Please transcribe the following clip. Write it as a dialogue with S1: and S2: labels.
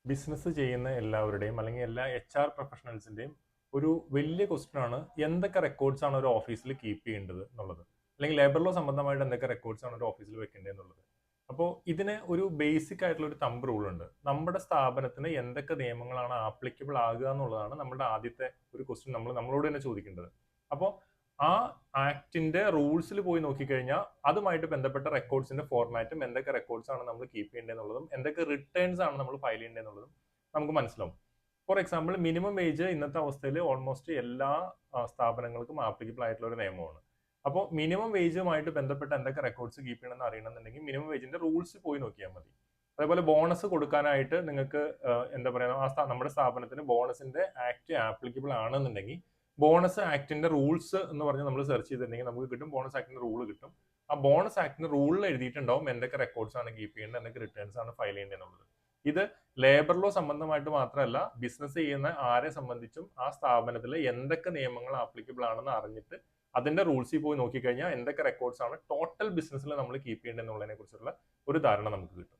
S1: Business ചെയ്യുന്ന എല്ലാവരുടെയും അല്ലെങ്കിൽ എല്ലാ HR പ്രൊഫഷണൽസിന്റെയും ഒരു വലിയ ക്വസ്റ്റ്യൻ ആണ് എന്തൊക്കെ റെക്കോർഡ്സ് ആണ് ഒരു ഓഫീസിൽ കീപ്പ് ചെയ്യേണ്ടത് എന്നുള്ളത്. അല്ലെങ്കിൽ ലേബർ ലോ സംബന്ധമായിട്ട് എന്തൊക്കെ റെക്കോർഡ്സ് ആണ് ഒരു ഓഫീസിൽ വെക്കേണ്ടത് എന്നുള്ളത്. അപ്പോൾ ഇതിന് ഒരു ബേസിക് ആയിട്ടുള്ള ഒരു തമ്പ് റൂൾ ഉണ്ട്. നമ്മുടെ സ്ഥാപനത്തിന് എന്തൊക്കെ നിയമങ്ങളാണ് ആപ്ലിക്കബിൾ ആകുക എന്നുള്ളതാണ് നമ്മുടെ ആദ്യത്തെ ഒരു ക്വസ്റ്റ്യൻ നമ്മളോട് തന്നെ ചോദിക്കേണ്ടത്. അപ്പോൾ ആ ആക്ടിന്റെ റൂൾസിൽ പോയി നോക്കിക്കഴിഞ്ഞാൽ അതുമായിട്ട് ബന്ധപ്പെട്ട റെക്കോർഡ്സിന്റെ ഫോർമാറ്റും എന്തൊക്കെ റെക്കോർഡ്സ് ആണ് നമ്മൾ കീപ്പ് ചെയ്യേണ്ടതെന്നുള്ളതും എന്തൊക്കെ റിട്ടേൺസ് ആണ് നമ്മൾ ഫയൽ ചെയ്യേണ്ടതെന്നുള്ളതും നമുക്ക് മനസ്സിലാവും. ഫോർ എക്സാമ്പിൾ മിനിമം വേജ് ഇന്നത്തെ അവസ്ഥയിൽ ഓൾമോസ്റ്റ് എല്ലാ സ്ഥാപനങ്ങൾക്കും ആപ്ലിക്കബിൾ ആയിട്ടുള്ള ഒരു നിയമമാണ്. അപ്പോൾ മിനിമം വേജുമായിട്ട് ബന്ധപ്പെട്ട എന്തൊക്കെ റെക്കോർഡ്സ് കീപ്പ് ചെയ്യണമെന്ന് അറിയണമെന്നുണ്ടെങ്കിൽ മിനിമം വേജിന്റെ റൂൾസ് പോയി നോക്കിയാൽ മതി. അതേപോലെ ബോണസ് കൊടുക്കാനായിട്ട് നിങ്ങൾക്ക് എന്താ പറയുക നമ്മുടെ സ്ഥാപനത്തിന് ബോണസിന്റെ ആക്ട് ആപ്ലിക്കബിൾ ആണെന്നുണ്ടെങ്കിൽ ബോണസ് ആക്ടിന്റെ റൂൾസ് എന്ന് പറഞ്ഞ് നമ്മൾ സെർച്ച് ചെയ്തിട്ടുണ്ടെങ്കിൽ നമുക്ക് കിട്ടും, ബോണസ് ആക്ടിന്റെ റൂൾ കിട്ടും. ആ ബോണസ് ആക്ടിന്റെ റൂളിൽ എഴുതിയിട്ടുണ്ടാവും എന്തൊക്കെ റെക്കോർഡ്സ് ആണ് കീപ്പ് ചെയ്യേണ്ടത്, എന്തൊക്കെ റിട്ടേൺസ് ആണ് ഫയൽ ചെയ്യേണ്ടത് എന്നുള്ളത്. ഇത് ലേബർ ലോ സംബന്ധമായിട്ട് മാത്രമല്ല, ബിസിനസ് ചെയ്യുന്ന ആരെ സംബന്ധിച്ചും ആ സ്ഥാപനത്തിൽ എന്തൊക്കെ നിയമങ്ങൾ ആപ്ലിക്കബിൾ ആണെന്ന് അറിഞ്ഞിട്ട് അതിന്റെ റൂൾസിൽ പോയി നോക്കിക്കഴിഞ്ഞാൽ എന്തൊക്കെ റെക്കോർഡ്സ് ആണ് ടോട്ടൽ ബിസിനസ്സിൽ നമ്മൾ കീപ്പ് ചെയ്യേണ്ടത് എന്നുള്ളതിനെ കുറിച്ചുള്ള ഒരു ധാരണ നമുക്ക് കിട്ടും.